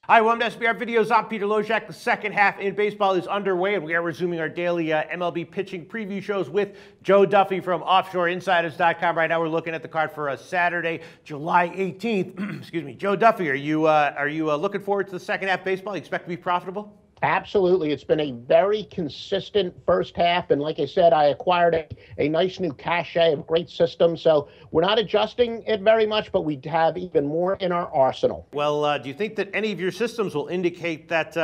Hi, welcome to SBR Videos. I'm Peter Loshak. The second half in baseball is underway, and we are resuming our daily MLB pitching preview shows with Joe Duffy from OffshoreInsiders.com. Right now, we're looking at the card for Saturday, July 18th. Excuse me, Joe Duffy. Are you looking forward to the second half baseball? You expect to be profitable? Absolutely. It's been a very consistent first half. And like I said, I acquired a nice new cachet of great systems. So we're not adjusting it very much, but we have even more in our arsenal. Well, do you think that any of your systems will indicate that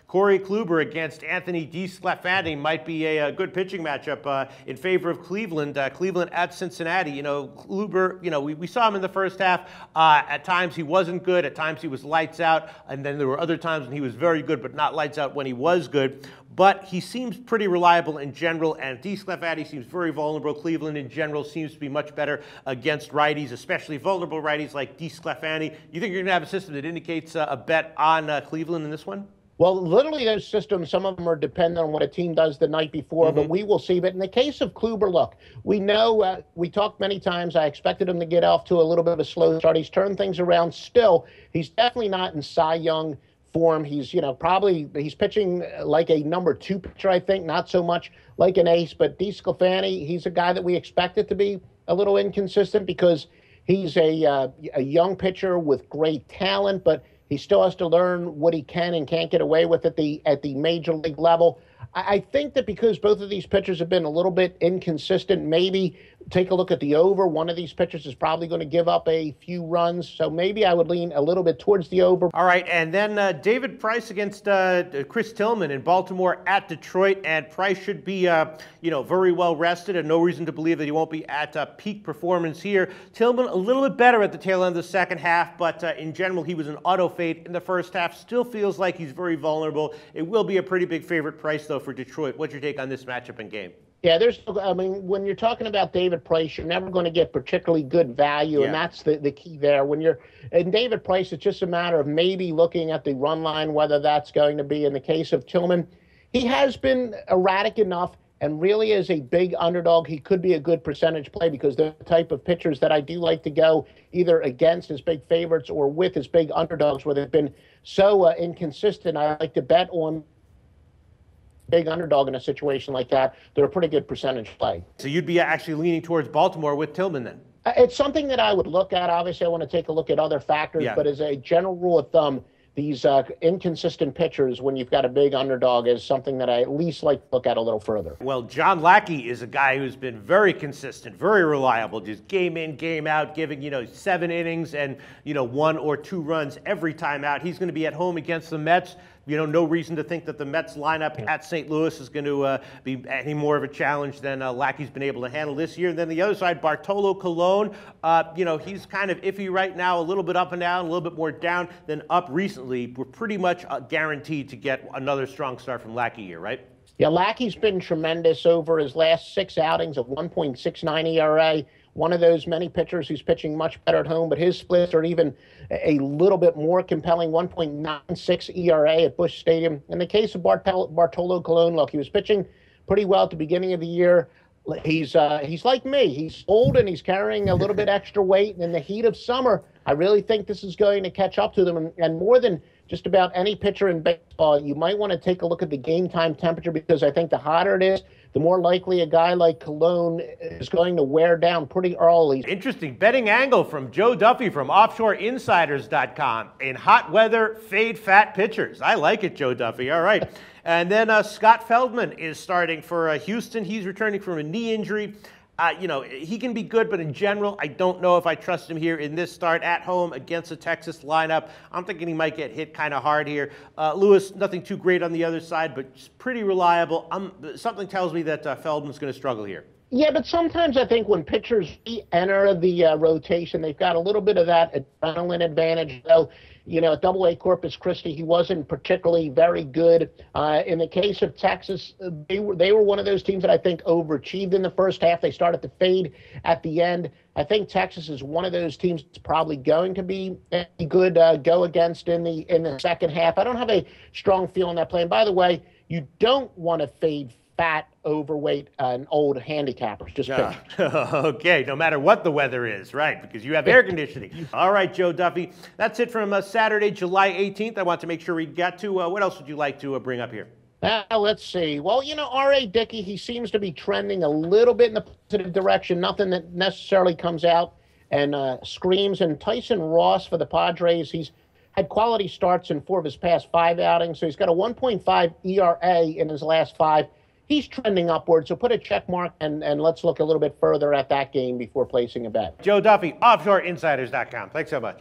Corey Kluber against Anthony DeSclafani might be a good pitching matchup in favor of Cleveland? Cleveland at Cincinnati. You know, Kluber, we saw him in the first half. At times he wasn't good. At times he was lights out. And then there were other times when he was very good, but not lights out when he was good. But he seems pretty reliable in general, and DeSclafani seems very vulnerable. Cleveland in general seems to be much better against righties, especially vulnerable righties like DeSclafani. You think you're going to have a system that indicates a bet on Cleveland in this one? Well, literally those systems, some of them are dependent on what a team does the night before, but we will see. But in the case of Kluber, look, we know, we talked many times, I expected him to get off to a little bit of a slow start. He's turned things around still. He's definitely not in Cy Young form. He's, he's pitching like a number 2 pitcher, I think, not so much like an ace. But DeSclafani, he's a guy that we expected to be a little inconsistent because he's a young pitcher with great talent, but he still has to learn what he can and can't get away with at the major league level. I think that because both of these pitchers have been a little bit inconsistent, maybe take a look at the over. One of these pitchers is probably going to give up a few runs, so maybe I would lean a little bit towards the over. All right, and then David Price against Chris Tillman in Baltimore at Detroit, and Price should be, very well rested, and no reason to believe that he won't be at peak performance here. Tillman a little bit better at the tail end of the second half, but in general he was an auto fade in the first half. Still feels like he's very vulnerable. It will be a pretty big favorite price though for Detroit. What's your take on this matchup and game? Yeah, when you're talking about David Price, you're never going to get particularly good value, and that's the key there. When you're in David Price, it's just a matter of maybe looking at the run line, whether that's going to be in the case of Tillman. He has been erratic enough, and really as a big underdog, he could be a good percentage play because they're the type of pitchers that I do like to go either against as big favorites or with as big underdogs where they've been so inconsistent. I like to bet on big underdog in a situation like that. They're a pretty good percentage play. So you'd be actually leaning towards Baltimore with Tillman then? It's something that I would look at. Obviously, I want to take a look at other factors, but as a general rule of thumb, these inconsistent pitchers, when you've got a big underdog, is something that I at least like to look at a little further. Well, John Lackey is a guy who's been very consistent, very reliable, just game in, game out, giving, 7 innings and, 1 or 2 runs every time out. He's going to be at home against the Mets. No reason to think that the Mets lineup at St. Louis is going to be any more of a challenge than Lackey's been able to handle this year. And then the other side, Bartolo Colon, he's kind of iffy right now, a little bit up and down, a little bit more down than up recently. We're pretty much guaranteed to get another strong start from Lackey here, right? Yeah, Lackey's been tremendous over his last 6 outings of 1.69 ERA. One of those many pitchers who's pitching much better at home, but his splits are even a little bit more compelling, 1.96 ERA at Busch Stadium. In the case of Bartolo Colon, look, he was pitching pretty well at the beginning of the year. He's like me. He's old and he's carrying a little bit extra weight. And in the heat of summer, I really think this is going to catch up to them. And more than just about any pitcher in baseball, you might want to take a look at the game time temperature because I think the hotter it is, the more likely a guy like Colon is going to wear down pretty early. Interesting betting angle from Joe Duffy from OffshoreInsiders.com. In hot weather, fade fat pitchers. I like it, Joe Duffy. All right. And then Scott Feldman is starting for Houston. He's returning from a knee injury. He can be good, but in general, I don't know if I trust him here in this start at home against the Texas lineup. I'm thinking he might get hit kind of hard here. Lewis, nothing too great on the other side, but just pretty reliable. Something tells me that Feldman's going to struggle here. Yeah, but sometimes I think when pitchers enter the rotation, they've got a little bit of that adrenaline advantage. So, at Double-A Corpus Christi, he wasn't particularly very good. In the case of Texas, they were one of those teams that I think overachieved in the first half. They started to fade at the end. I think Texas is one of those teams that's probably going to be a good go against in the second half. I don't have a strong feel on that play. And by the way, you don't want to fade fat, overweight, and old handicappers. Just pitch. Okay, no matter what the weather is, right, because you have air conditioning. All right, Joe Duffy, that's it from Saturday, July 18th. I want to make sure we got to, what else would you like to bring up here? Let's see. Well, R.A. Dickey, he seems to be trending a little bit in the positive direction. Nothing that necessarily comes out and screams. And Tyson Ross for the Padres, he's had quality starts in 4 of his past 5 outings. So he's got a 1.5 ERA in his last 5. He's trending upward. So put a check mark and let's look a little bit further at that game before placing a bet. Joe Duffy, OffshoreInsiders.com. Thanks so much.